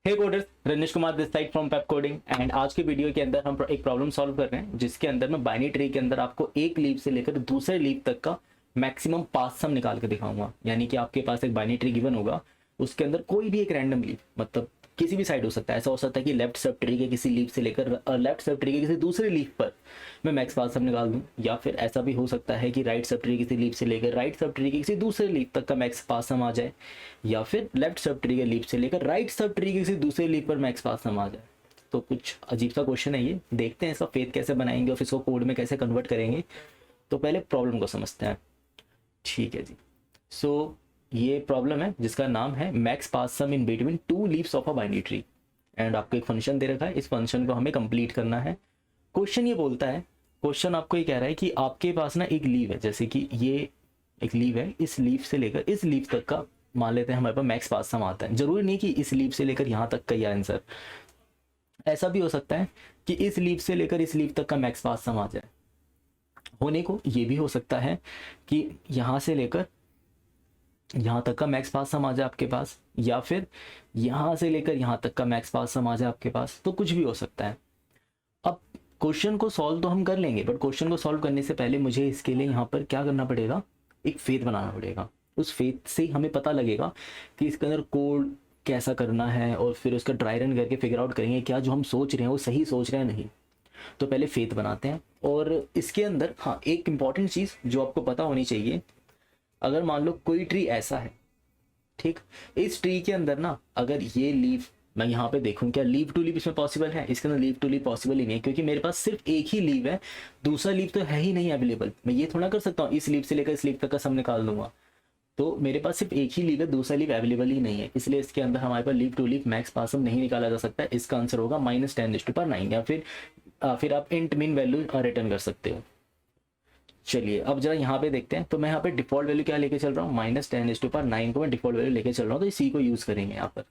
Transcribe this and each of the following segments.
Hey coders, Ranish Kumar this side from Pepcoding and आज के video के अंदर हम एक प्रॉब्लम सॉल्व कर रहे हैं जिसके अंदर मैं बाइनरी ट्री के अंदर आपको एक लीफ से लेकर दूसरे लीफ तक का मैक्सिमम पास सम निकाल के दिखाऊंगा। यानी कि आपके पास एक बाइनरी ट्री गिवन होगा, उसके अंदर कोई भी एक रैंडम लीफ, मतलब किसी भी साइड हो सकता है। ऐसा हो सकता है कि लेफ्ट सब ट्री के किसी लीफ से लेकर लेफ्ट सब ट्री के किसी दूसरे लीफ पर मैं मैक्स पास सम निकाल दूं, या फिर ऐसा भी हो सकता है कि राइट सब ट्री किसी लीफ से लेकर राइट सब ट्री के किसी दूसरे लीफ तक का मैक्स पास सम आ जाए, या फिर लेफ्ट सब ट्री के लीफ से लेकर राइट सब ट्री के किसी दूसरे लीफ पर मैक्स पास सम आ जाए। तो कुछ अजीब सा क्वेश्चन है ये, देखते हैं इसका फेथ कैसे बनाएंगे और फिर इसको कोड में कैसे कन्वर्ट करेंगे। तो पहले प्रॉब्लम को समझते हैं। ठीक है जी, सो ये प्रॉब्लम है जिसका नाम है max path sum in between two leaves of a binary tree and आपको एक फंक्शन दे रखा है, इस फंक्शन को हमें कंप्लीट करना है। क्वेश्चन ये बोलता है, क्वेश्चन आपको ये कह रहा है कि आपके पास ना एक लीव है, जैसे कि ये एक लीव है, इस लीफ से लेकर इस लीफ तक का मान लेते हैं हमारे पास मैक्स पास सम आता है। जरूरी नहीं कि इस लीफ से लेकर यहाँ तक का ही आंसर, ऐसा भी हो सकता है कि इस लीफ से लेकर इस लीफ तक का मैक्स पास सम आ जाए। होने को ये भी हो सकता है कि यहाँ से लेकर यहाँ तक का मैक्स पास सम आ जाए आपके पास, या फिर यहाँ से लेकर यहाँ तक का मैक्स पास सम आ जाए आपके पास। तो कुछ भी हो सकता है। अब क्वेश्चन को सॉल्व तो हम कर लेंगे, बट क्वेश्चन को सॉल्व करने से पहले मुझे इसके लिए यहाँ पर क्या करना पड़ेगा, एक फेथ बनाना पड़ेगा। उस फेथ से हमें पता लगेगा कि इसके अंदर कोड कैसा करना है, और फिर उसका ड्राई रन करके फिगर आउट करेंगे क्या जो हम सोच रहे हैं वो सही सोच रहे हैं नहीं। तो पहले फेथ बनाते हैं। और इसके अंदर हाँ, एक इंपॉर्टेंट चीज़ जो आपको पता होनी चाहिए, अगर मान लो कोई ट्री ऐसा है, ठीक, इस ट्री के अंदर ना अगर ये लीफ मैं यहाँ पे देखूं क्या लीव टू लीव इसमें पॉसिबल है, इसके अंदर लीव टू लीव पॉसिबल ही नहीं है, क्योंकि मेरे पास सिर्फ एक ही लीव है, दूसरा लीव तो है ही नहीं अवेलेबल। मैं ये थोड़ा कर सकता हूँ इस लीव से लेकर इस लीव तक का सम निकाल दूंगा, तो मेरे पास सिर्फ एक ही लीव है, दूसरा लीव अवेलेबल ही नहीं है, इसलिए इसके अंदर हमारे पास leave to leaf max path सम नहीं निकाला जा सकता है। इसका आंसर होगा -10⁻⁹, या फिर आप इंट मीन वैल्यू रिटर्न कर सकते हो। चलिए अब जरा यहाँ पे देखते हैं। तो मैं यहाँ पे डिफॉल्ट वैल्यू क्या लेके चल रहा हूँ, -10⁻9 को मैं डिफॉल्ट वैल्यू लेके चल रहा हूँ, तो इसी को यूज करेंगे यहाँ पर।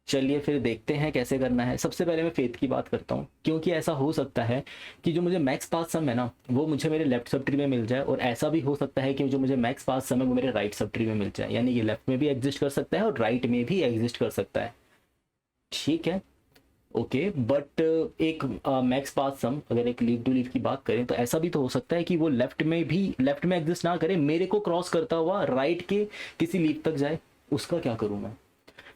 चलिए फिर देखते हैं कैसे करना है। सबसे पहले मैं फेथ की बात करता हूँ, क्योंकि ऐसा हो सकता है कि जो मुझे मैक्स पास सम है ना वो मुझे मेरे लेफ्ट सब ट्री में मिल जाए, और ऐसा भी हो सकता है कि जो मुझे मैक्स पास सम है वो मेरे राइट सब ट्री में मिल जाए। यानी कि लेफ्ट में भी एग्जिस्ट कर सकता है और राइट में भी एग्जिस्ट कर सकता है। ठीक है, ओके, बट एक मैक्स पास सम अगर एक लीव टू लीव की बात करें तो ऐसा भी तो हो सकता है कि वो लेफ्ट में एग्जिस्ट ना करे, मेरे को क्रॉस करता हुआ राइट के किसी लीव तक जाए। उसका क्या करूं मैं,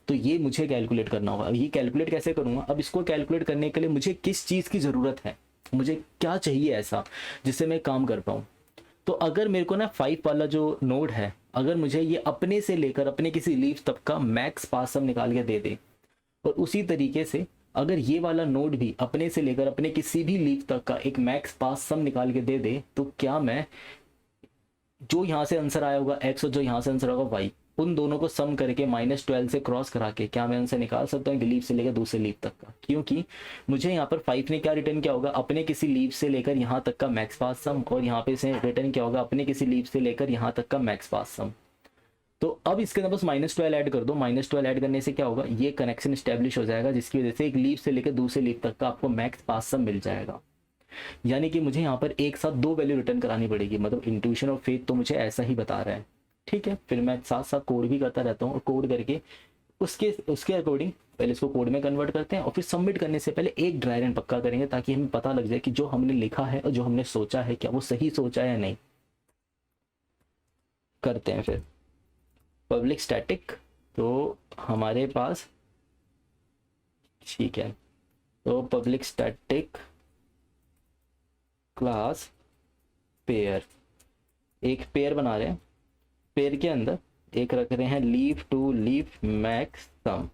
तो ये मुझे कैलकुलेट करना होगा। ये कैलकुलेट कैसे करूंगा, अब इसको कैलकुलेट करने के लिए मुझे किस चीज़ की ज़रूरत है, मुझे क्या चाहिए ऐसा जिससे मैं काम कर पाऊँ। तो अगर मेरे को ना 5 वाला जो नोड है, अगर मुझे ये अपने से लेकर अपने किसी लीव तक का मैक्स पास सम निकाल के दे दे, और उसी तरीके से अगर ये वाला नोड भी अपने से लेकर अपने किसी भी लीफ तक का एक मैक्स पास सम निकाल के दे दे, तो क्या मैं जो यहाँ से आंसर आया होगा x और जो यहाँ से आंसर होगा y, उन दोनों को सम करके -12 से क्रॉस करा के क्या मैं आंसर निकाल सकता हूँ लीफ से लेकर दूसरे लीफ तक का। क्योंकि मुझे यहाँ पर 5 ने क्या रिटर्न किया होगा, अपने किसी लीफ से लेकर यहाँ तक का मैक्स पास सम, और यहाँ पे से रिटर्न किया होगा अपने किसी लीफ से लेकर यहाँ तक का मैक्स पास सम। तो अब इसके अंदर बस -12 ऐड कर दो। -12 ऐड करने से क्या होगा, ये कनेक्शन स्टैब्लिश हो जाएगा, जिसकी वजह से एक लीफ से लेकर दूसरे लीफ तक का आपको मैक्स पास सम मिल जाएगा। यानी कि मुझे यहाँ पर एक साथ 2 वैल्यू रिटर्न करानी पड़ेगी, मतलब इंट्यूशन और फेथ तो मुझे ऐसा ही बता रहा है। ठीक है, फिर मैं साथ साथ कोड भी करता रहता हूँ, और कोड करके उसके अकॉर्डिंग पहले इसको कोड में कन्वर्ट करते हैं, और फिर सबमिट करने से पहले एक ड्राई रन पक्का करेंगे, ताकि हमें पता लग जाए कि जो हमने लिखा है और जो हमने सोचा है क्या वो सही सोचा है या नहीं। करते हैं फिर पब्लिक स्टैटिक, तो हमारे पास ठीक है, तो पब्लिक स्टैटिक क्लास पेयर, एक पेयर बना रहे हैं। पेयर के अंदर एक रख रहे हैं लीव टू लीव मैक्स सम,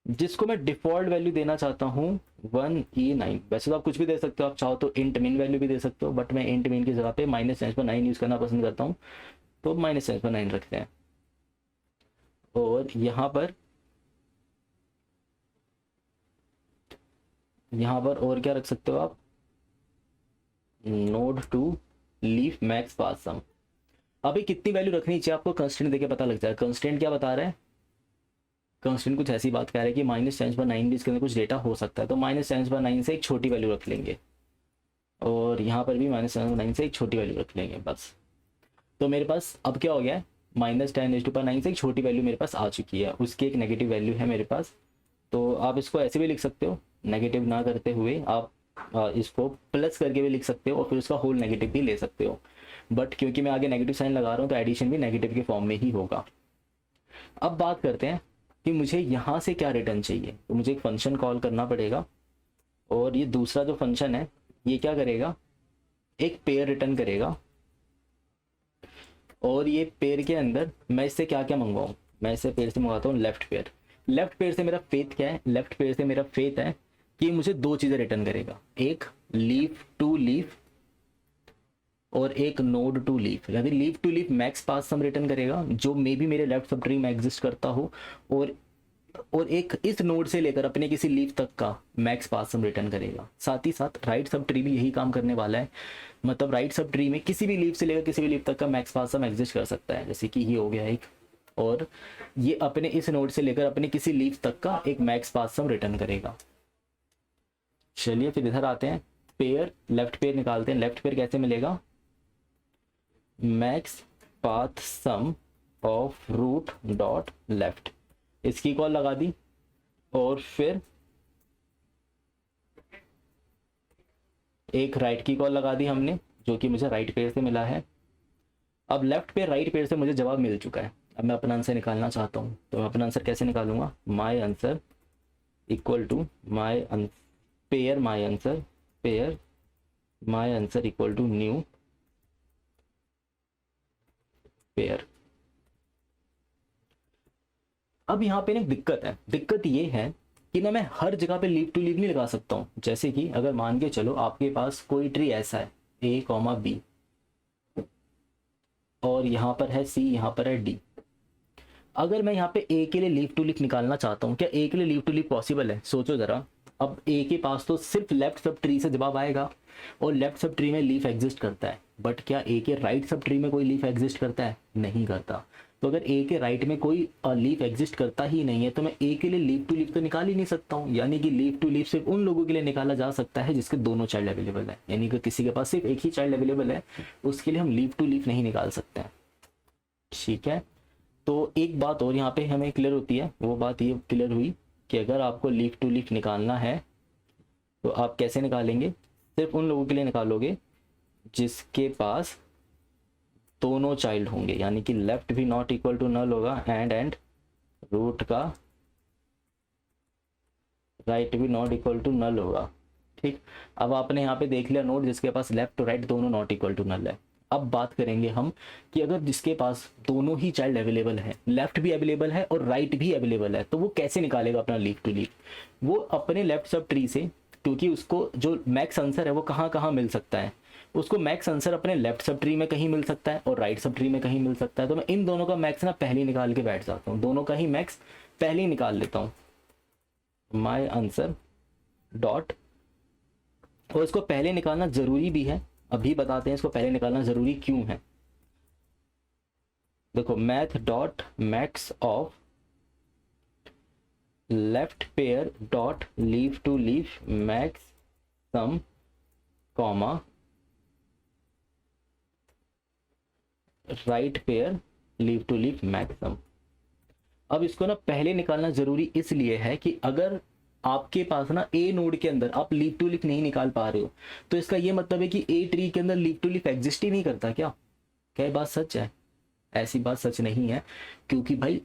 जिसको मैं डिफॉल्ट वैल्यू देना चाहता हूँ 1E9। वैसे तो आप कुछ भी दे सकते हो, आप चाहो तो इंट मीन वैल्यू भी दे सकते हो, बट मैं इंट मीन की जगह पे -10⁻9 यूज करना पसंद करता हूँ, तो -10⁻9 रखते हैं। और यहाँ पर और क्या रख सकते हो आप, node to leaf max path सम। अभी कितनी वैल्यू रखनी चाहिए आपको कंस्टेंट देके पता लग जाएगा। कंस्टेंट क्या बता रहा है, कंस्टेंट कुछ ऐसी बात कह रहा है कि -10⁻9 भी इसके अंदर कुछ डेटा हो सकता है, तो -10⁻9 से एक छोटी वैल्यू रख लेंगे, और यहाँ पर भी -10⁻9 से एक छोटी वैल्यू रख लेंगे बस। तो मेरे पास अब क्या हो गया है, -10⁹ से एक छोटी वैल्यू मेरे पास आ चुकी है, उसकी एक नेगेटिव वैल्यू है मेरे पास। तो आप इसको ऐसे भी लिख सकते हो, नेगेटिव ना करते हुए आप इसको प्लस करके भी लिख सकते हो और फिर उसका होल नेगेटिव भी ले सकते हो। बट क्योंकि मैं आगे नेगेटिव साइन लगा रहा हूँ तो एडिशन भी नेगेटिव के फॉर्म में ही होगा। अब बात करते हैं कि मुझे यहाँ से क्या रिटर्न चाहिए। तो मुझे एक फंक्शन कॉल करना पड़ेगा और ये दूसरा जो फंक्शन है ये क्या करेगा, एक पेयर रिटर्न करेगा। और ये पेयर के अंदर मैं इससे क्या क्या मंगवाऊँ, मैं इससे पेयर से मंगवाता हूँ लेफ्ट पेयर। लेफ्ट पेयर से मेरा फेथ क्या है, लेफ्ट पेयर से मेरा फेथ है कि मुझे दो चीज़ें रिटर्न करेगा, एक लीफ टू लीफ और एक नोड टू लीफ। यानी leaf to leaf max path sum return करेगा जो मे भी मेरे लेफ्ट सब ट्री में एग्जिस्ट करता हो, और एक इस नोड से लेकर अपने किसी लीफ तक का मैक्स पास सम रिटर्न करेगा। साथ ही साथ राइट सब ट्री भी यही काम करने वाला है, मतलब राइट सब ट्री में किसी भी लीफ से लेकर किसी भी लीफ तक का मैक्स पास सम एग्जिस्ट कर सकता है, जैसे कि ये हो गया एक, और ये अपने इस नोड से लेकर अपने किसी लीफ तक का एक मैक्स पास सम रिटर्न करेगा। चलिए फिर इधर आते हैं, पेयर लेफ्ट पेयर निकालते हैं। लेफ्ट पेयर कैसे मिलेगा, max path sum of root dot left, इसकी कॉल लगा दी और फिर एक राइट की कॉल लगा दी हमने जो कि मुझे राइट पेयर से मिला है। अब लेफ्ट पेयर राइट पेयर से मुझे जवाब मिल चुका है। अब मैं अपना आंसर निकालना चाहता हूँ, तो मैं अपना आंसर कैसे निकालूंगा, my answer equal to my pair my answer, pair my answer equal to new pair. अब यहाँ पे ना दिक्कत है, दिक्कत ये है कि ना मैं हर जगह पे लीव टू लीव नहीं लगा सकता हूँ। जैसे कि अगर मान के चलो आपके पास कोई ट्री ऐसा है A, B और यहाँ पर है C, यहाँ पर है D। अगर मैं यहाँ पे A के लिए लीव टू लीव निकालना चाहता हूँ, क्या A के लिए लीव टू लीव पॉसिबल है, सोचो जरा। अब A के पास तो सिर्फ लेफ्ट सब ट्री से जवाब आएगा और लेफ्ट सब ट्री में लीफ एग्जिस्ट करता है, बट क्या A के राइट सब ट्री में कोई लीफ एग्जिस्ट करता है, नहीं करता। तो अगर A के राइट में कोई लीफ एग्जिस्ट करता ही नहीं है तो मैं A के लिए लीव टू लीव तो निकाल ही नहीं सकता हूँ। यानी कि लीव टू लीव सिर्फ उन लोगों के लिए निकाला जा सकता है जिसके दोनों चाइल्ड अवेलेबल है, यानी कि किसी के पास सिर्फ एक ही चाइल्ड अवेलेबल है उसके लिए हम लीव टू लीव नहीं निकाल सकते हैं। ठीक है, तो एक बात और यहाँ पे हमें क्लियर होती है, वो बात ये क्लियर हुई कि अगर आपको लीफ टू लीफ निकालना है तो आप कैसे निकालेंगे, सिर्फ उन लोगों के लिए निकालोगे जिसके पास दोनों चाइल्ड होंगे, यानी कि लेफ्ट भी नॉट इक्वल टू नल होगा एंड रूट का राइट भी नॉट इक्वल टू नल होगा। ठीक, अब आपने यहाँ पे देख लिया नोड जिसके पास लेफ्ट और राइट दोनों नॉट इक्वल टू नल है। अब बात करेंगे हम कि अगर जिसके पास दोनों ही चाइल्ड अवेलेबल है, लेफ्ट भी अवेलेबल है और राइट भी अवेलेबल है, तो वो कैसे निकालेगा अपना लीफ टू लीफ। वो अपने लेफ्ट सब ट्री से, क्योंकि उसको जो मैक्स आंसर है वो कहाँ कहाँ मिल सकता है, उसको मैक्स आंसर अपने लेफ्ट सब ट्री में कहीं मिल सकता है और राइट सब ट्री में कहीं मिल सकता है। तो मैं इन दोनों का मैक्स ना पहले ही निकाल के बैठ जाता हूँ, दोनों का ही मैक्स पहले ही निकाल लेता हूँ, माई आंसर डॉट। और इसको पहले निकालना जरूरी भी है, अभी बताते हैं इसको पहले निकालना जरूरी क्यों है। देखो, math dot max of left pair dot leaf to leaf max sum comma right pair leaf to leaf max sum. अब इसको ना पहले निकालना जरूरी इसलिए है कि अगर आपके पास ना ए नोड के अंदर आप लीफ टू लीफ नहीं निकाल पा रहे हो तो इसका ये मतलब है कि ए ट्री के अंदर लीफ टू लीफ एग्जिस्ट ही नहीं करता। क्या बात सच है? ऐसी बात सच नहीं है, क्योंकि भाई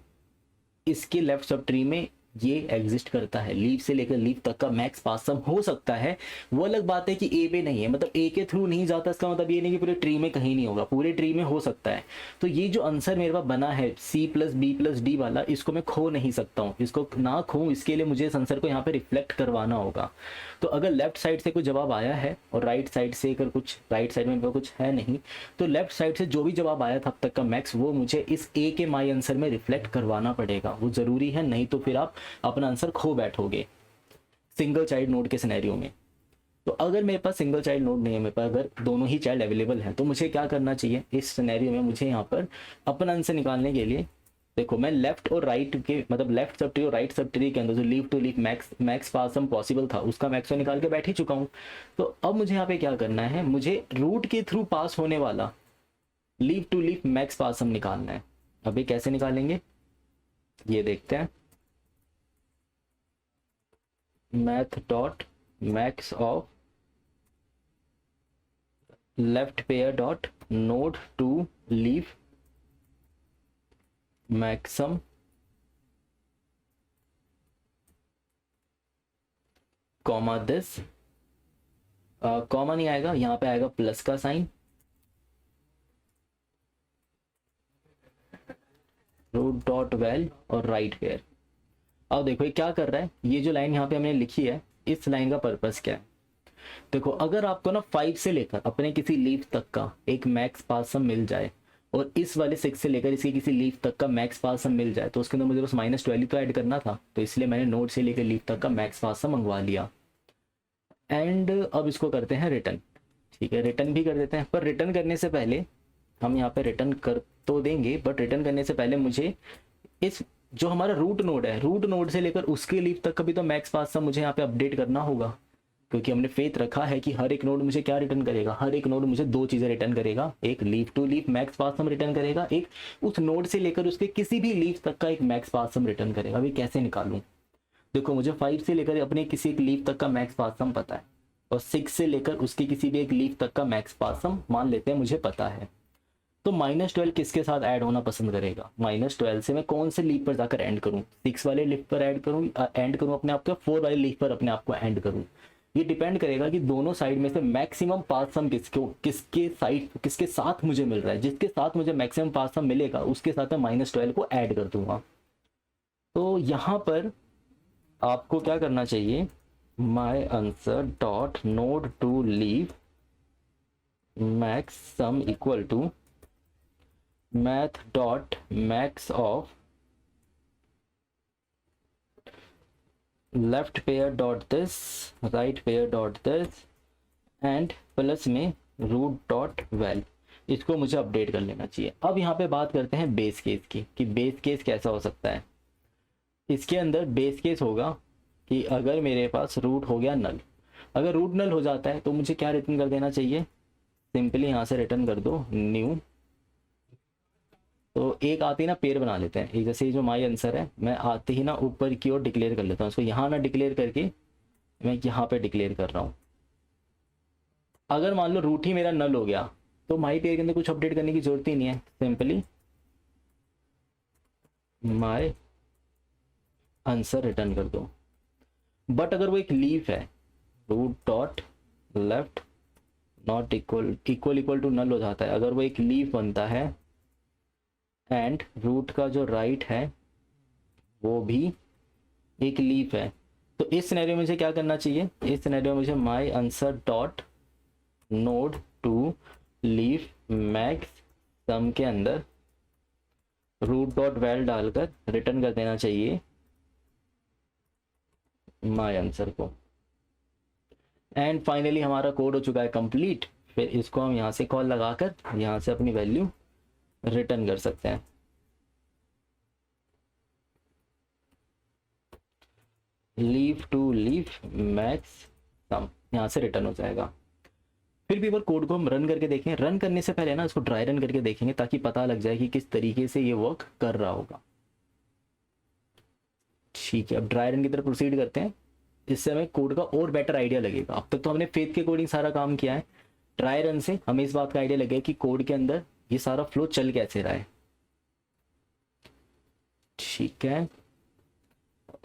इसके लेफ्ट सब ट्री में ये एग्जिस्ट करता है, लीफ से लेकर लीफ तक का मैक्स पास सम हो सकता है। वो अलग बात है कि ए पे नहीं है, मतलब ए के थ्रू नहीं जाता, इसका मतलब ये नहीं कि पूरे ट्री में कहीं नहीं होगा, पूरे ट्री में हो सकता है। तो ये जो आंसर मेरे पास बना है C+B+D वाला, इसको मैं खो नहीं सकता हूँ। इसको ना खो, इसके लिए मुझे इस आंसर को यहाँ पे रिफ्लेक्ट करवाना होगा। तो अगर लेफ्ट साइड से कोई जवाब आया है और राइट साइड से अगर कुछ, राइट साइड में कुछ है नहीं, तो लेफ्ट साइड से जो भी जवाब आया था अब तक का मैक्स, वो मुझे इस ए के माई आंसर में रिफ्लेक्ट करवाना पड़ेगा, वो जरूरी है, नहीं तो फिर आप अपना आंसर खो बैठोगे सिंगल चाइल्ड नोड के सिनेरियो में। तो अगर मेरे पास सिंगल चाइल्ड नोड नहीं है, मेरे पास अगर दोनों ही चाइल्ड अवेलेबल हैं, तो मुझे क्या करना चाहिए इस सिनेरियो में? मुझे यहाँ पर अपना आंसर निकालने के लिए, देखो मैं लेफ्ट और राइट के, मतलब लेफ्ट सब ट्री और राइट सब ट्री के अंदर जो leaf to leaf max path sum possible था उसका मैक्स निकाल के बैठ ही चुका हूँ। तो अब मुझे यहाँ पे क्या करना है, मुझे रूट के थ्रू पास होने वाला leaf to leaf max path sum निकालना है। अभी कैसे निकालेंगे ये देखते हैं। Math dot max of left pair dot node to leaf max sum comma this, comma नहीं आएगा, यहाँ पे आएगा प्लस का साइन, रूट डॉट वेल और राइट पेयर। अब देखो ये क्या कर रहा है, ये जो लाइन यहाँ पे हमने लिखी है इस लाइन का पर्पस क्या है। देखो अगर आपको ना 5 से लेकर अपने किसी लीफ तक का एक मैक्स पास सम मिल जाए और इस वाले 6 से लेकर इसकी किसी लीफ तक का मैक्स पास सम मिल जाए तो उसके अंदर मुझे बस -12 तो ऐड करना था, तो इसलिए मैंने नोड से लेकर लीफ तक का मैक्स पास सम मंगवा लिया। एंड अब इसको करते हैं रिटर्न। ठीक है, रिटर्न भी कर देते हैं, पर रिटर्न करने से पहले हम यहाँ पे रिटर्न कर तो देंगे, बट रिटर्न करने से पहले मुझे इस जो हमारा रूट नोड है, रूट नोड से लेकर उसके लीफ तक का भी तो मैक्स पास सम मुझे यहाँ पे अपडेट करना होगा, क्योंकि हमने फेथ रखा है कि हर एक नोड मुझे क्या रिटर्न करेगा, हर एक नोड मुझे 2 चीज़ें रिटर्न करेगा, एक leaf to leaf max path sum return करेगा, एक उस नोड से लेकर उसके किसी भी लीफ तक का एक मैक्स पास सम रिटर्न करेगा। अभी कैसे निकालूं, देखो मुझे 5 से लेकर अपने किसी एक लीफ तक का मैक्स पास सम पता है और 6 से लेकर उसकी किसी भी एक लीफ तक का मैक्स पास सम मान लेते हैं मुझे पता है, तो -12 किसके साथ ऐड होना पसंद करेगा, -12 से मैं कौन से लीफ पर जाकर एंड करूं, 6 वाले लीफ पर एंड करूं अपने आप को, 4 वाले लीफ पर अपने आप को एंड करूं। ये डिपेंड करेगा कि दोनों साइड में से मैक्सिमम पास सम किसके साथ मुझे मिल रहा है, जिसके साथ मुझे मैक्सिमम पास सम मिलेगा उसके साथ मैं -12 को ऐड कर दूंगा। तो यहाँ पर आपको क्या करना चाहिए, my answer dot node to leaf max sum equal to math dot max of left pair dot this right pair dot this end plus में रूट डॉट वेल, इसको मुझे अपडेट कर लेना चाहिए। अब यहाँ पे बात करते हैं बेस केस की, कि बेस केस कैसा हो सकता है। इसके अंदर बेस केस होगा कि अगर मेरे पास रूट हो गया नल, अगर रूट नल हो जाता है तो मुझे क्या रिटर्न कर देना चाहिए, सिंपली यहाँ से रिटर्न कर दो न्यू, तो एक आती ना पेयर बना लेते हैं, एक जैसे जो माई आंसर है मैं आते ही ना ऊपर की ओर डिक्लेयर कर लेता हूँ, उसको यहाँ ना डिक्लेयर करके मैं यहाँ पे डिक्लेयर कर रहा हूँ। अगर मान लो रूट ही मेरा नल हो गया तो माई पेयर के अंदर कुछ अपडेट करने की जरूरत ही नहीं है, सिंपली माई आंसर रिटर्न कर दो। बट अगर वो एक लीफ है, root dot left not equal to null हो जाता है, अगर वो एक लीफ बनता है एंड रूट का जो राइट है वो भी एक लीफ है, तो इस सिनेरियो में मुझे क्या करना चाहिए, इस सिनेरियो में मुझे my answer dot node to leaf max sum के अंदर रूट डॉट वेल डालकर रिटर्न कर देना चाहिए माई आंसर को। एंड फाइनली हमारा कोड हो चुका है कंप्लीट। फिर इसको हम यहाँ से कॉल लगाकर यहाँ से अपनी वैल्यू रिटर्न कर सकते हैं। लीव टू लीफ मैक्स सम यहाँ से रिटर्न हो जाएगा। फिर भी एक बार कोड को हम रन करके देखें, रन करने से पहले ना इसको ड्राई रन करके देखेंगे ताकि पता लग जाए कि किस तरीके से ये वर्क कर रहा होगा। ठीक है, अब ड्राई रन की तरफ प्रोसीड करते हैं, इससे हमें कोड का और बेटर आइडिया लगेगा। अब तक तो हमने फेथ के अकॉर्डिंग सारा काम किया है, ड्राई रन से हमें इस बात का आइडिया लगेगा कि कोड के अंदर ये सारा फ्लो चल कैसे रहा है। ठीक है,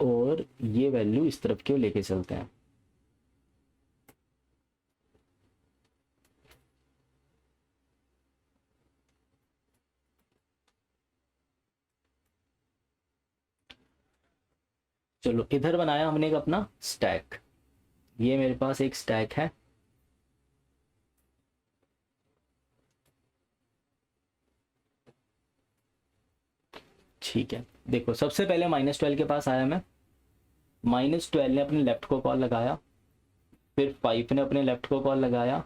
और ये वैल्यू इस तरफ क्यों लेके चलते हैं। चलो इधर बनाया हमने एक अपना स्टैक, ये मेरे पास एक स्टैक है। ठीक है, देखो सबसे पहले -12 के पास आया मैं, -12 ने अपने लेफ्ट को कॉल लगाया, फिर 5 ने अपने लेफ्ट को कॉल लगाया,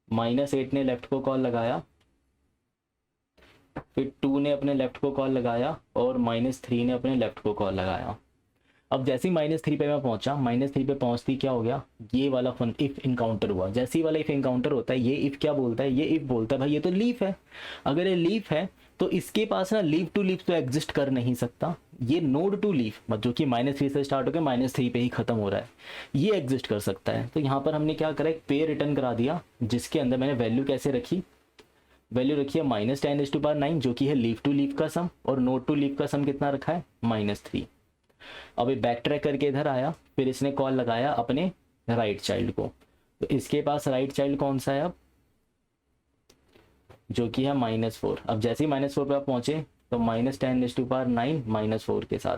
-8 ने लेफ्ट को कॉल लगाया, फिर 2 ने अपने लेफ्ट को कॉल लगाया और -3 ने अपने लेफ्ट को कॉल लगाया। अब जैसे ही -3 पे मैं पहुंचा, -3 पे पहुंचती क्या हो गया, ये वाला फन इफ इनकाउंटर हुआ। जैसे ही वाला इफ इनकाउंटर होता है, ये इफ क्या बोलता है, ये इफ बोलता है भाई ये तो लीफ है। अगर ये लीफ है तो इसके पास ना लीफ टू लीफ तो एग्जिस्ट कर नहीं सकता। ये नोड टू लीफ जो कि -3 से स्टार्ट होकर -3 पे ही खत्म हो रहा है, ये एग्जिस्ट कर सकता है। तो यहाँ पर हमने क्या करा, एक पेयर रिटर्न करा दिया, जिसके अंदर मैंने वैल्यू कैसे रखी, वैल्यू रखी है -10⁻⁹ जो कि है लीफ टू लीफ का सम, और नोड टू लीफ का सम कितना रखा है, -3। अब ये बैक ट्रैक करके इधर आया, फिर इसने कॉल लगाया अपने राइट चाइल्ड को। तो इसके पास राइट चाइल्ड कौन सा है अब, जो कि है -4। अब जैसे ही -4 पे आप पहुंचे तो -10⁻⁹ -4 के साथ।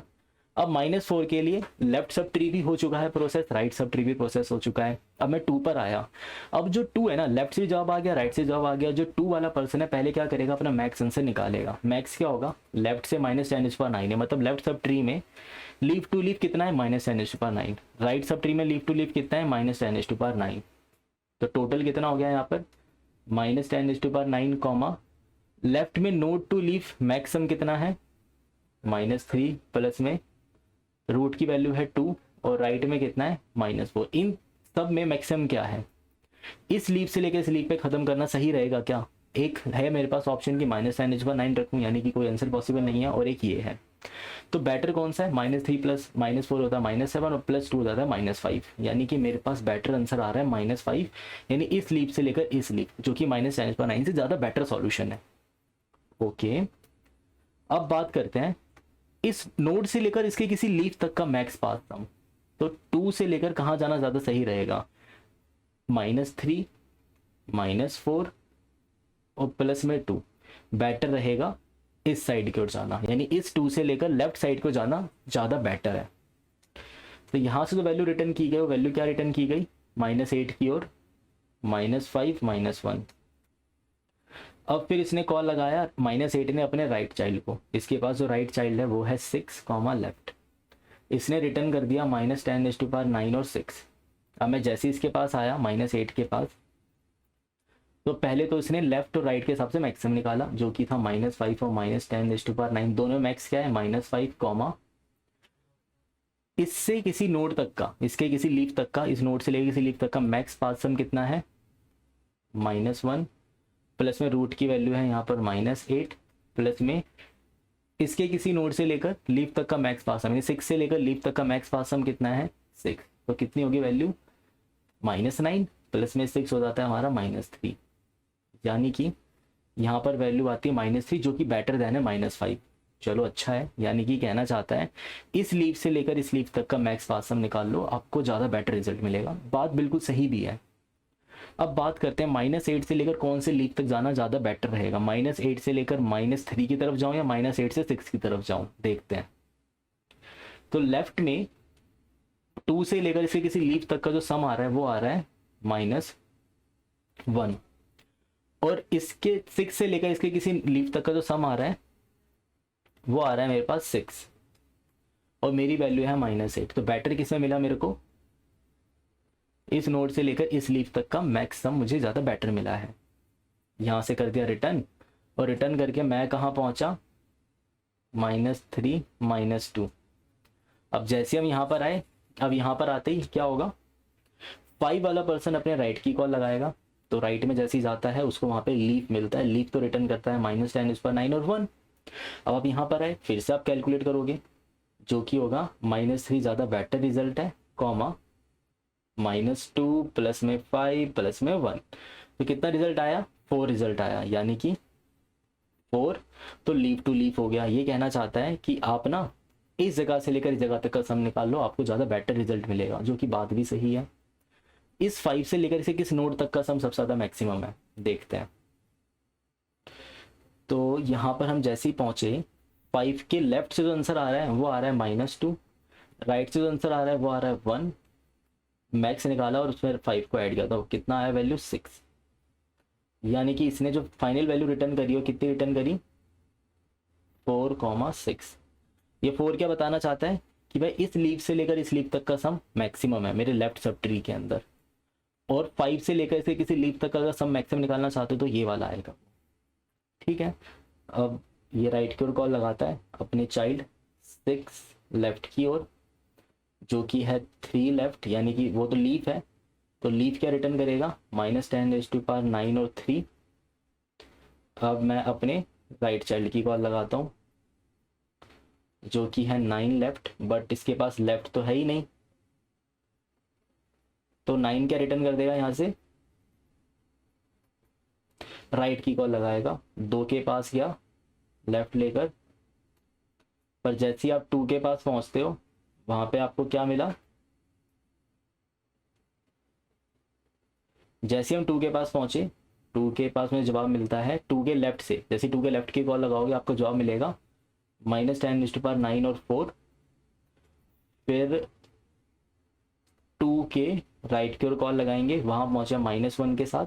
अब -4 के लिए लेफ्ट सब ट्री भी हो चुका है प्रोसेस, राइट सब ट्री भी प्रोसेस हो चुका है। अब मैं 2 पर आया। अब जो 2 है ना, लेफ्ट से जवाब आ गया, राइट से जवाब आ गया। जो 2 वाला पर्सन है पहले क्या करेगा, अपना मैक्स आंसर निकालेगा। मैक्स क्या होगा, लेफ्ट से -10⁻⁹ है, मतलब लेफ्ट सब ट्री में लीफ टू लीफ कितना है, -10⁻⁹। राइट सब ट्री में लीफ टू लीफ कितना है, -10⁻⁹। तो टोटल कितना हो गया यहाँ पर, -10⁻⁹, कॉमा लेफ्ट में नोड टू लीफ मैक्सिमम कितना है, -3 प्लस में रूट की वैल्यू है 2, और राइट में कितना है, -4। इन सब में मैक्सिमम क्या है, इस लीफ से लेकर इस लीफ पे खत्म करना सही रहेगा क्या। एक है मेरे पास ऑप्शन की -10⁻⁹ रखूं, यानी कि कोई आंसर पॉसिबल नहीं है, और एक ये है। तो बेटर कौन सा है, -3 प्लस -4 होता है -7, और +2 हो जाता है -5, यानी कि मेरे पास बेटर आंसर आ रहा है -5, यानी इस लीफ से लेकर इस लीफ, जो कि -10⁻⁹ से ज़्यादा बेटर सॉल्यूशन है। ओके, अब बात करते हैं इस नोड से लेकर इसके किसी लीफ तक का मैक्स पास सम। तो 2 से लेकर कहाँ जाना ज़्यादा सही रहेगा, -3, -4 और प्लस में 2। बेटर रहेगा इस साइड की ओर जाना, यानी इस 2 से लेकर लेफ्ट साइड को जाना ज़्यादा बेटर है। तो यहाँ से जो वैल्यू रिटर्न की गई, वो वैल्यू क्या रिटर्न की गई, -8 की ओर, -5, -1। अब फिर इसने कॉल लगाया -8 ने अपने राइट चाइल्ड को। इसके पास जो राइट चाइल्ड है वो है 6, लेफ्ट। इसने रिटर्न कर दिया -10⁻⁹ और 6। अब मैं जैसे इसके पास आया -8 के पास, तो पहले तो इसने लेफ्ट और राइट के हिसाब से मैक्सिमम निकाला, जो कि था -5 और -10⁻⁹ दोनों मैक्स क्या है, -5, कॉमा इससे किसी नोड तक का, इसके किसी लीफ तक का, इस नोड से लेकर किसी लीफ तक का मैक्स पास सम कितना है, -1, प्लस में रूट की वैल्यू है यहाँ पर -8, प्लस में इसके किसी नोड से लेकर लीफ तक का मैक्स पास सम, 6 से लेकर लीफ तक का मैक्स पास सम कितना है, 6। तो कितनी होगी वैल्यू, -9 प्लस में 6 हो जाता है हमारा -3, यानी कि यहाँ पर वैल्यू आती है -3, जो कि बेटर देन है -5। चलो अच्छा है, यानी कि कहना चाहता है इस लीफ से लेकर इस लीफ तक का मैक्स पास सम निकाल लो, आपको ज़्यादा बेटर रिजल्ट मिलेगा। बात बिल्कुल सही भी है। अब बात करते हैं -8 से लेकर कौन से लीफ तक जाना ज़्यादा बेटर रहेगा, -8 से लेकर -3 की तरफ जाऊँ या -8 से 6 की तरफ जाऊँ, देखते हैं। तो लेफ्ट में 2 से लेकर इसके किसी लीफ तक का जो सम आ रहा है वो आ रहा है -1, और इसके 6 से लेकर इसके किसी लीफ तक का जो सम आ रहा है वो आ रहा है मेरे पास 6, और मेरी वैल्यू है -8। तो बेटर किसमें मिला मेरे को, इस नोड से लेकर इस लीफ तक का मैक्स सम मुझे ज़्यादा बेटर मिला है। यहाँ से कर दिया रिटर्न, और रिटर्न करके मैं कहाँ पहुँचा, -3, -2। अब जैसे हम यहाँ पर आए, अब यहाँ पर आते ही क्या होगा, 5 वाला पर्सन अपने राइट की कॉल लगाएगा। तो राइट में जैसे ही जाता है उसको वहाँ पे लीफ मिलता है, लीफ तो रिटर्न करता है -10⁻⁹ और 1। अब आप यहाँ पर आए, फिर से आप कैलकुलेट करोगे, जो कि होगा -3 ज़्यादा बेटर रिजल्ट है, कॉमा -2 प्लस में 5 प्लस में 1। तो कितना रिजल्ट आया, 4 रिजल्ट आया, यानी कि 4। तो लीफ टू लीफ हो गया। ये कहना चाहता है कि आप ना इस जगह से लेकर इस जगह तक का सम निकाल लो, आपको ज़्यादा बेटर रिजल्ट मिलेगा, जो कि बात भी सही है। इस 5 से लेकर इसे किस नोड तक का सम सबसे ज़्यादा मैक्सिमम है, देखते हैं। तो यहाँ पर हम जैसे ही पहुँचे, 5 के लेफ्ट से जो आंसर आ रहा है वो आ रहा है -2, राइट से जो आंसर आ रहा है वो आ रहा है 1। मैक्स निकाला और उसमें 5 को ऐड किया, तो कितना आया वैल्यू, 6। यानी कि इसने जो फाइनल वैल्यू रिटर्न करी, वो कितनी रिटर्न करी, 4,6। ये 4 क्या बताना चाहता है कि भाई इस लीफ से लेकर इस लीफ तक का सम मैक्सिमम है मेरे लेफ्ट सब ट्री के अंदर, और 5 से लेकर इसे किसी लीफ तक का अगर सम मैक्सिमम निकालना चाहते हो तो ये वाला आएगा। ठीक है, अब ये राइट की ओर कॉल लगाता है अपने चाइल्ड 6 लेफ्ट की ओर, जो कि है 3 लेफ्ट, यानी कि वो तो लीफ है, तो लीफ क्या रिटर्न करेगा, -10⁻9 और 3। अब मैं अपने राइट चाइल्ड की कॉल लगाता हूँ, जो कि है 9 लेफ्ट, बट इसके पास लेफ्ट तो है ही नहीं, तो 9 क्या रिटर्न कर देगा, यहाँ से राइट की कॉल लगाएगा। 2 के पास गया लेफ्ट लेकर, पर जैसे ही आप 2 के पास पहुंचते हो वहां पे आपको क्या मिला, जैसे हम 2 के पास पहुंचे, 2 के पास में जवाब मिलता है 2 के लेफ्ट से, जैसे 2 के लेफ्ट की कॉल लगाओगे आपको जवाब मिलेगा -10⁻9 और 4। फिर 2 के राइट की ओर कॉल लगाएंगे, वहां पहुंचे -1 के साथ,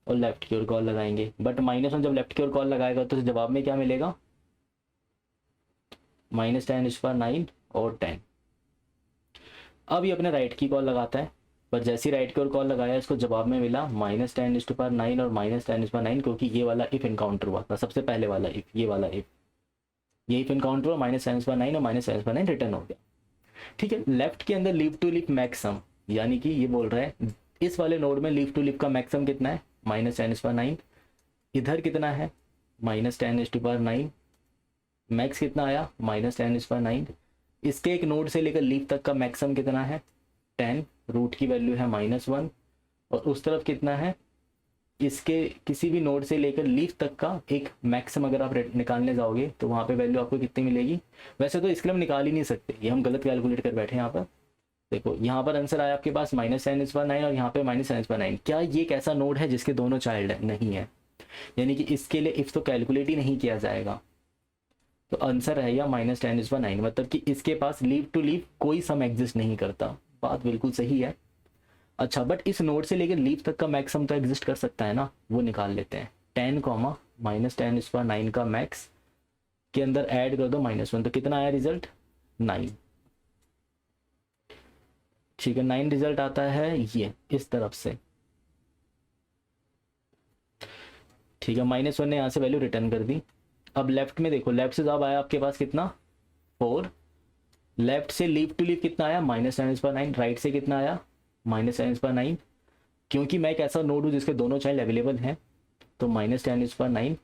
और लेफ्ट की ओर कॉल लगाएंगे, बट -1 जब लेफ्ट की ओर कॉल लगाएगा तो जवाब में क्या मिलेगा, -10⁻9 और 10। अब ये अपने राइट की कॉल लगाता है, पर जैसी राइट की ओर कॉल लगाया इसको जवाब में मिला -10⁻9 और -10⁻9, क्योंकि ये वाला इफ इनकाउंटर हुआ था, सबसे पहले वाला इफ, ये वाला इफ, ये इफ इनकाउंटर हुआ, -10⁻9 और -10⁻9 रिटर्न हो गया। ठीक है, लेफ्ट के अंदर लीव टू लीफ मैक्सम, यानी कि ये बोल रहा है इस वाले नोड में लीव टू लीफ का मैक्सम कितना है, -10⁻9। इधर कितना है, -10⁻9। मैक्स कितना आया, -10⁻9। इसके एक नोड से लेकर लीफ तक का मैक्सम कितना है, 10, रूट की वैल्यू है -1। और उस तरफ कितना है, इसके किसी भी नोड से लेकर लीफ तक का एक मैक्सम अगर आप निकालने जाओगे तो वहाँ पे वैल्यू आपको कितनी मिलेगी। वैसे तो इसके लिए हम निकाल ही नहीं सकते, ये हम गलत कैलकुलेट कर बैठे यहाँ पर। देखो यहाँ पर आंसर आया आपके पास -10⁻9 और यहाँ पे -10⁻9। क्या ये एक ऐसा नोड है जिसके दोनों चाइल्ड है, नहीं है, यानी कि इसके लिए इफ तो कैलकुलेट ही नहीं किया जाएगा, तो आंसर रहेगा -10⁻9, मतलब कि इसके पास लीव टू लीव कोई सम एग्जिस्ट नहीं करता। बात बिल्कुल सही है। अच्छा, बट इस नोड से लेकर लीव तक का मैक्सम तो एग्जिस्ट कर सकता है ना, वो निकाल लेते हैं। 10, -10⁻9 का मैक्स के अंदर ऐड कर दो -1, तो कितना आया रिजल्ट, 9। ठीक है, 9 रिजल्ट आता है ये इस तरफ से। ठीक है, -1 ने यहाँ से वैल्यू रिटर्न कर दी। अब लेफ्ट में देखो, लेफ्ट से जवाब आया आपके पास कितना, 4। लेफ्ट से लीव टू लीव कितना आया, -10⁻9। राइट से कितना आया, -10⁻9। क्योंकि मैं एक ऐसा नोड हूँ जिसके दोनों चाइल्ड अवेलेबल हैं, तो -10⁻9।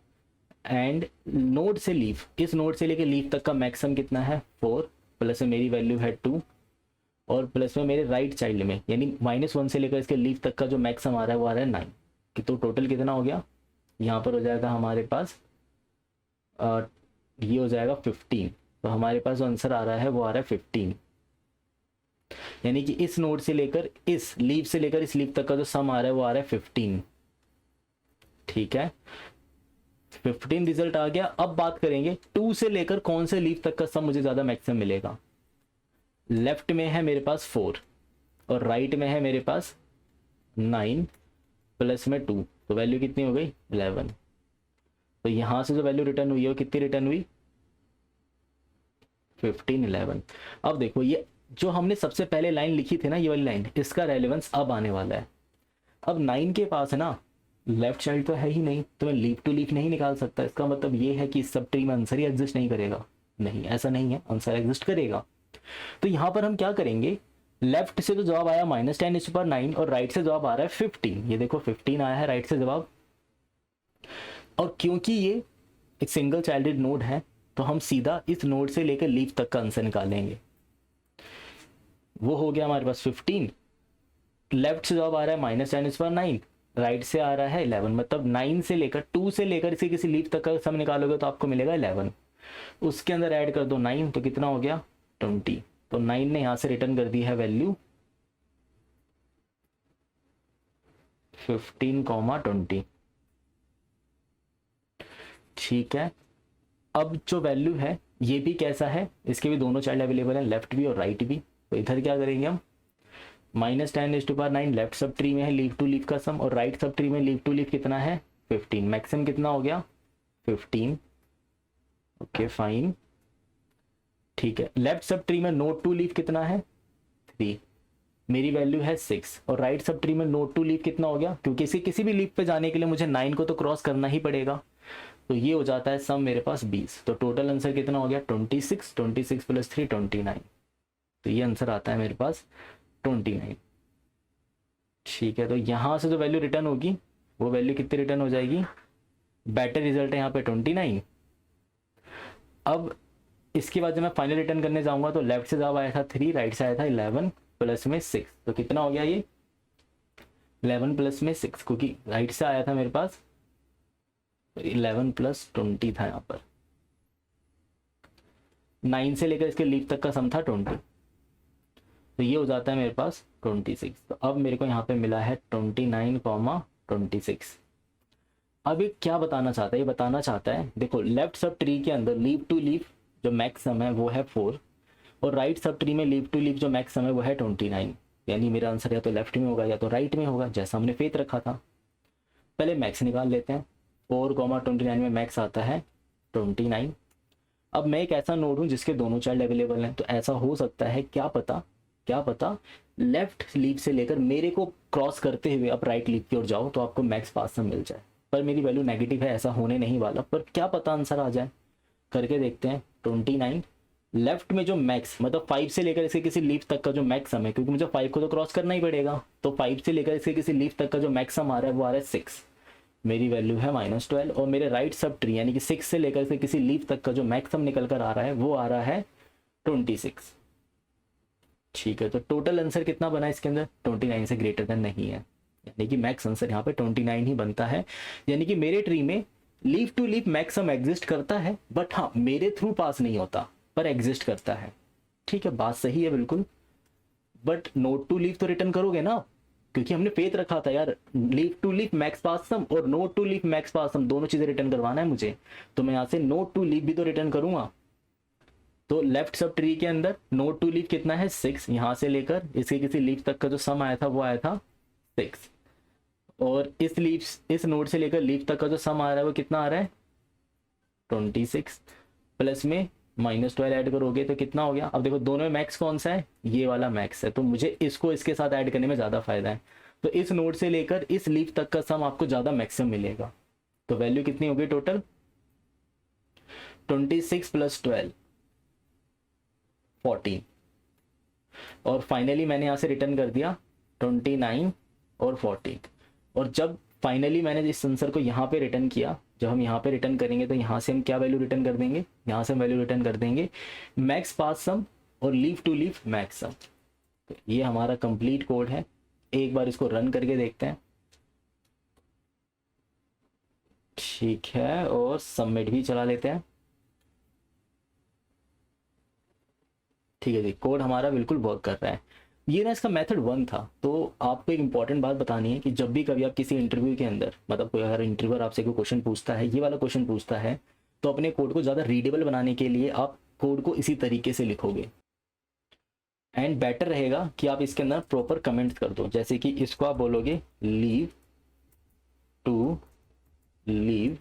एंड नोड से लीव, इस नोड से लेके लीव तक का मैक्सिमम कितना है, 4, प्लस में मेरी वैल्यू है 2, और प्लस में मेरे राइट चाइल्ड में, यानी -1 से लेकर इसके लीव तक का जो मैक्सिमम आ रहा है वो आ रहा है 9। तो टोटल कितना हो गया, यहाँ पर हो जाएगा हमारे पास ये हो जाएगा 15। तो हमारे पास जो आंसर आ रहा है वो आ रहा है 15, यानी कि इस नोड से लेकर इस लीव से लेकर इस लीव तक का जो सम आ रहा है वो आ रहा है 15। ठीक है, 15 रिजल्ट आ गया। अब बात करेंगे 2 से लेकर कौन से लीव तक का सम मुझे ज्यादा मैक्सिमम मिलेगा। लेफ्ट में है मेरे पास 4 और राइट में है मेरे पास 9 प्लस में 2, तो वैल्यू कितनी हो गई, 11। तो यहां से जो वैल्यू रिटर्न हुई है वो कितनी रिटर्न हुई, 15, 11। अब देखो ये जो हमने सबसे पहले लाइन लिखी थी ना, ये वाली लाइन, इसका रेलेवेंस अब आने वाला है। अब 9 के पास है ना लेफ्ट चाइल्ड तो है ही नहीं, तो मैं लीफ टू लीफ नहीं निकाल सकता। इसका मतलब ये है कि इस सब ट्री में आंसर ही एग्जिस्ट नहीं करेगा। नहीं, ऐसा नहीं है, आंसर एग्जिस्ट करेगा। तो यहां पर हम क्या करेंगे, लेफ्ट से तो जवाब आया -10⁻9 और राइट से जवाब आ रहा है 15। ये देखो 15 आया है राइट से जवाब, और क्योंकि ये एक सिंगल चाइल्डेड नोड है तो हम सीधा इस नोड से लेकर लीव तक का आंसर निकालेंगे। वो हो गया हमारे पास 15। लेफ्ट से जवाब आ रहा है -10⁻9, राइट से आ रहा है 11, मतलब 9 से लेकर 2 से लेकर इसे किसी लीव तक का सम निकालोगे तो आपको मिलेगा 11। उसके अंदर ऐड कर दो 9, तो कितना हो गया, 20। तो 9 ने यहां से रिटर्न कर दी है वैल्यू 15, 20। ठीक है, अब जो वैल्यू है ये भी कैसा है, इसके भी दोनों चाइल्ड अवेलेबल है, लेफ्ट भी और राइट भी। तो इधर क्या करेंगे हम, -10⁻9 लेफ्ट सब ट्री में है लीव टू लीव का सम, और राइट सब ट्री में लीव टू लीव कितना है, 15। मैक्सिमम कितना हो गया, 15। ओके फाइन, ठीक है। लेफ्ट सब ट्री में नोड टू लीव कितना है, 3, मेरी वैल्यू है 6, और राइट सब ट्री में नोड टू लीव कितना हो गया, क्योंकि इसे किसी भी लीव पे जाने के लिए मुझे 9 को तो क्रॉस करना ही पड़ेगा, तो ये हो जाता है सम मेरे पास 20। तो टोटल आंसर कितना हो गया, 26, 26 + 3, 29। तो ये आंसर आता है मेरे पास 29। ठीक है, तो यहाँ से जो वैल्यू रिटर्न होगी वो वैल्यू कितनी रिटर्न हो जाएगी, बेटर रिजल्ट है यहाँ पे 29। अब इसके बाद जब मैं फाइनल रिटर्न करने जाऊंगा तो लेफ्ट से जवाब आया था 3, राइट से आया था 11 प्लस में 6, तो कितना हो गया ये 11 प्लस में 6, क्योंकि राइट से आया था मेरे पास 11 प्लस 20 था, यहाँ पर 9 से लेकर इसके लीव तक का सम था 20, तो ये हो जाता है मेरे पास 26। तो अब मेरे को यहाँ पे मिला है 29,26। अब ये क्या बताना चाहता है, ये बताना चाहता है देखो लेफ्ट सब ट्री के अंदर लीव टू लीव जो मैक्स सम है वो है 4, और राइट सब ट्री में लीव टू लीव जो मैक्स सम है वो है 29। यानी मेरा आंसर या तो लेफ्ट में होगा या तो राइट में होगा, जैसा हमने फेथ रखा था। पहले मैक्स निकाल लेते हैं। 4,29 में मैक्स आता है 29। अब मैं एक ऐसा नोड हूँ जिसके दोनों चाइल्ड अवेलेबल हैं, तो ऐसा हो सकता है क्या पता लेफ्ट लीव से लेकर मेरे को क्रॉस करते हुए आप राइट लीव की ओर जाओ तो आपको मैक्स पास सम मिल जाए। पर मेरी वैल्यू नेगेटिव है, ऐसा होने नहीं वाला, पर क्या पता आंसर आ जाए, करके देखते हैं। 29 लेफ्ट में जो मैक्स मतलब 5 से लेकर इसके किसी लीव तक का जो मैक्स सम है, क्योंकि मुझे 5 को तो क्रॉस करना ही पड़ेगा, तो 5 से लेकर इसके किसी लीव तक का जो मैक्स सम आ रहा है वो आ रहा है 6, मेरी वैल्यू है -12। और मेरे राइट सब ट्री यानी कि 6 से लेकर इसके किसी लीव तक का जो मैक्स सम निकल कर आ रहा है वो आ रहा है 26। ठीक है, तो टोटल आंसर कितना बना इसके अंदर, 29 से ग्रेटर देन नहीं है, यानी कि मैक्स आंसर यहाँ पे 29 ही बनता है। यानी कि मेरे ट्री में leaf to leaf max sum exist करता है, बट हाँ मेरे थ्रू पास नहीं होता, पर एग्जिस्ट करता है। ठीक है, बात सही है बिल्कुल, बट नोट टू लीव तो रिटर्न करोगे ना, क्योंकि हमने फेथ रखा था यार leave to leaf max path सम और note to leaf max path सम दोनों चीजें रिटर्न करवाना है मुझे, तो मैं यहाँ से नोट टू लीव भी तो रिटर्न करूंगा। तो लेफ्ट सब ट्री के अंदर नोट टू लीव कितना है 6, यहाँ से लेकर इसके किसी लीव तक का जो सम आया था वो आया था 6, और इस नोड से लेकर लीव तक का जो सम आ रहा है वो कितना आ रहा है 26, प्लस में -12 ऐड करोगे तो कितना हो गया। अब देखो दोनों में मैक्स कौन सा है, ये वाला मैक्स है, तो मुझे इसको इसके साथ ऐड करने में ज़्यादा फायदा है, तो इस नोड से लेकर इस लीव तक का सम आपको ज़्यादा मैक्सिमम मिलेगा। तो वैल्यू कितनी होगी टोटल 26 प्लस 12 14, और फाइनली मैंने यहाँ से रिटर्न कर दिया 29 और 14। और जब फाइनली मैंने इस आंसर को यहाँ पे रिटर्न किया, जब हम यहाँ पे रिटर्न करेंगे तो यहाँ से हम क्या वैल्यू रिटर्न कर देंगे, यहाँ से हम वैल्यू रिटर्न कर देंगे मैक्स पास सम और लीव टू लीव मैक्स सम। तो ये हमारा कंप्लीट कोड है, एक बार इसको रन करके देखते हैं। ठीक है, और सबमिट भी चला लेते हैं। ठीक है जी, कोड हमारा बिल्कुल वर्क कर रहा है। ये ना इसका मेथड 1 था। तो आपको एक इंपॉर्टेंट बात बतानी है कि जब भी कभी आप किसी इंटरव्यू के अंदर मतलब कोई अगर इंटरव्यूअर आपसे कोई क्वेश्चन पूछता है, ये वाला क्वेश्चन पूछता है, तो अपने कोड को ज़्यादा रीडेबल बनाने के लिए आप कोड को इसी तरीके से लिखोगे, एंड बेटर रहेगा कि आप इसके अंदर प्रॉपर कमेंट्स कर दो। जैसे कि इसको आप बोलोगे leaf to leaf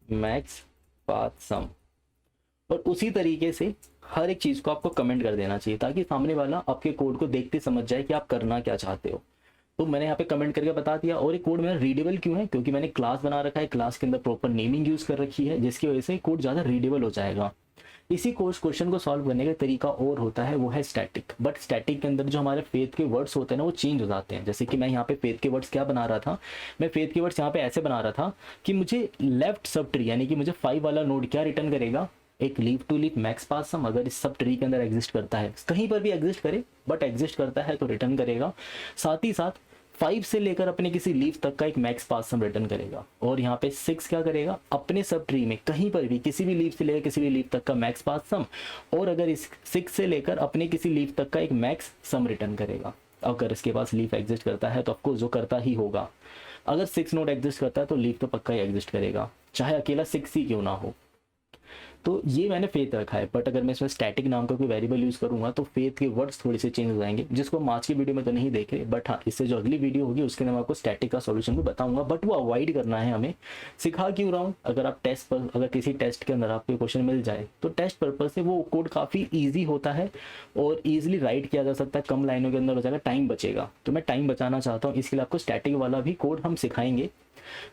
max path sum, और उसी तरीके से हर एक चीज़ को आपको कमेंट कर देना चाहिए ताकि सामने वाला आपके कोड को देखते समझ जाए कि आप करना क्या चाहते हो। तो मैंने यहाँ पे कमेंट करके बता दिया। और ये कोड मेरा रीडेबल क्यों है, क्योंकि मैंने क्लास बना रखा है, क्लास के अंदर प्रॉपर नेमिंग यूज़ कर रखी है, जिसकी वजह से कोड ज़्यादा रीडेबल हो जाएगा। इसी क्वेश्चन को सॉल्व करने का तरीका और होता है, वो है स्टैटिक। बट स्टैटिक के अंदर जो हमारे फेथ के वर्ड्स होते हैं ना वो चेंज हो जाते हैं। जैसे कि मैं यहाँ पे फेथ के वर्ड्स क्या बना रहा था, मैं फेथ के वर्ड्स यहाँ पे ऐसे बना रहा था कि मुझे लेफ्ट सब ट्री यानी कि मुझे 5 वाला नोड क्या रिटर्न करेगा, एक leave to leaf max path सम अगर इस सब ट्री के अंदर एग्जिस्ट करता है, कहीं पर भी एग्जिस्ट करे बट एग्जिस्ट करता है तो रिटर्न करेगा। साथ ही साथ 5 से लेकर अपने किसी लीव तक का एक मैक्स पास सम रिटर्न करेगा। और यहाँ पे 6 क्या करेगा, अपने सब ट्री में कहीं पर भी किसी भी लीव से लेकर किसी भी लीव तक का मैक्स पास सम, और अगर इस 6 से लेकर अपने किसी लीव तक का एक मैक्स सम रिटर्न करेगा। अगर इसके पास लीव एग्जिस्ट करता है तो ऑफकोर्स जो करता ही होगा, अगर 6 नोड एग्जिस्ट करता है तो लीव तो पक्का ही एग्जिस्ट करेगा, चाहे अकेला 6 ही क्यों ना हो। तो ये मैंने फेथ रखा है। बट अगर मैं इसमें स्टैटिक नाम का कोई वेरिएबल यूज़ करूंगा तो फेथ के वर्ड्स थोड़े से चेंज हो जाएंगे, जिसको हम आज की वीडियो में तो नहीं देख रहे। बट हाँ, इससे जो अगली वीडियो होगी उसके अंदर मैं आपको स्टैटिक का सॉल्यूशन भी बताऊंगा, बट वो अवॉइड करना है हमें। सिखा क्यों रहा हूँ, अगर आप टेस्ट पर अगर किसी टेस्ट के अंदर आपको क्वेश्चन मिल जाए तो टेस्ट पर्पज से वो कोड काफ़ी ईजी होता है और ईजिली राइट किया जा सकता है, कम लाइनों के अंदर हो जाएगा, टाइम बचेगा। तो मैं टाइम बचाना चाहता हूँ, इसके लिए आपको स्टैटिक वाला भी कोड हम सिखाएंगे,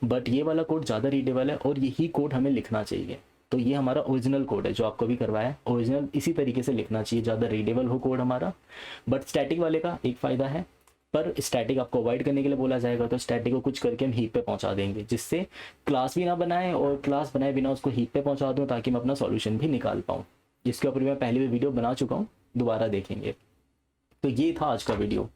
बट ये वाला कोड ज़्यादा रीडेबल है और यही कोड हमें लिखना चाहिए। तो ये हमारा ओरिजिनल कोड है जो आपको भी करवाया है। ओरिजिनल इसी तरीके से लिखना चाहिए, ज़्यादा रीडेबल हो कोड हमारा। बट स्टैटिक वाले का एक फ़ायदा है, पर स्टैटिक आपको अवॉइड करने के लिए बोला जाएगा, तो स्टैटिक को कुछ करके हम हीप पे पहुंचा देंगे, जिससे क्लास भी ना बनाए और क्लास बनाए बिना उसको हीप पे पहुंचा दूं, ताकि मैं अपना सॉल्यूशन भी निकाल पाऊँ। जिसके ऊपर मैं पहले भी वीडियो बना चुका हूँ, दोबारा देखेंगे। तो ये था आज का वीडियो।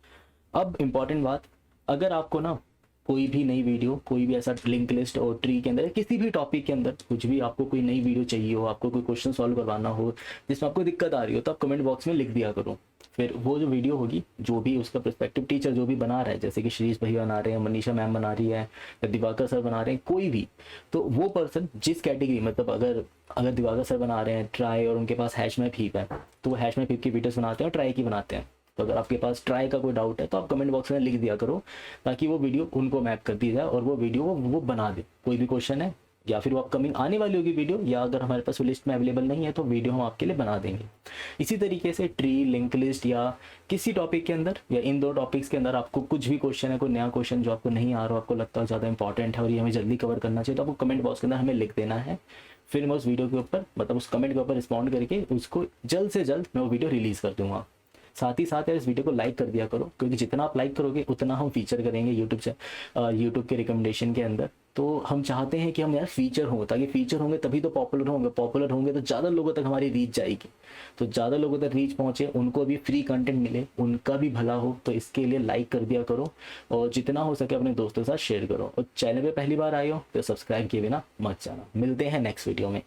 अब इम्पॉर्टेंट बात, अगर आपको ना कोई भी नई वीडियो, कोई भी ऐसा लिंक लिस्ट और ट्री के अंदर किसी भी टॉपिक के अंदर कुछ भी आपको कोई नई वीडियो चाहिए हो, आपको कोई क्वेश्चन सॉल्व करवाना हो जिसमें आपको दिक्कत आ रही हो, तो आप कमेंट बॉक्स में लिख दिया करो। फिर वो जो वीडियो होगी, जो भी उसका पर्सपेक्टिव टीचर जो भी बना रहा है, जैसे कि श्रीश भैया बना रहे हैं, मनीषा मैम बना रही है, या दिवाकर सर बना रहे हैं, कोई भी, तो वो पर्सन जिस कैटेगरी, मतलब अगर अगर दिवाकर सर बना रहे हैं ट्राई और उनके पास हैश मैप हीप है, तो वो हैश मैप हीप की वीडियोस बनाते हैं और ट्राई की बनाते हैं। तो अगर आपके पास ट्राई का कोई डाउट है तो आप कमेंट बॉक्स में लिख दिया करो, ताकि वो वीडियो उनको मैप कर दी जाए और वो वीडियो वो बना दे। कोई भी क्वेश्चन है या फिर वो अपकमिंग आने वाली होगी वीडियो, या अगर हमारे पास वो लिस्ट में अवेलेबल नहीं है तो वीडियो हम आपके लिए बना देंगे। इसी तरीके से ट्री, लिंक लिस्ट या किसी टॉपिक के अंदर या इन दो टॉपिक्स के अंदर आपको कुछ भी क्वेश्चन है, कोई नया क्वेश्चन जो आपको नहीं आ रहा हो, आपको लगता है ज़्यादा इंपॉर्टेंट है और ये हमें जल्दी कवर करना चाहिए, तो आपको कमेंट बॉक्स के अंदर हमें लिख देना है। फिर मैं उस वीडियो के ऊपर, मतलब उस कमेंट के ऊपर रिस्पॉन्ड करके उसको जल्द से जल्द मैं वो वीडियो रिलीज़ कर दूंगा। साथ ही साथ यार इस वीडियो को लाइक कर दिया करो, क्योंकि जितना आप लाइक करोगे उतना हम फीचर करेंगे यूट्यूब के रिकमेंडेशन के अंदर। तो हम चाहते हैं कि हम यार फीचर हों, ताकि फीचर होंगे तभी तो पॉपुलर होंगे, पॉपुलर होंगे तो ज़्यादा लोगों तक हमारी रीच जाएगी, तो ज़्यादा लोगों तक रीच पहुँचे, उनको भी फ्री कंटेंट मिले, उनका भी भला हो। तो इसके लिए लाइक कर दिया करो और जितना हो सके अपने दोस्तों के साथ शेयर करो, और चैनल पर पहली बार आए हो तो सब्सक्राइब किए बिना मत जाना। मिलते हैं नेक्स्ट वीडियो में।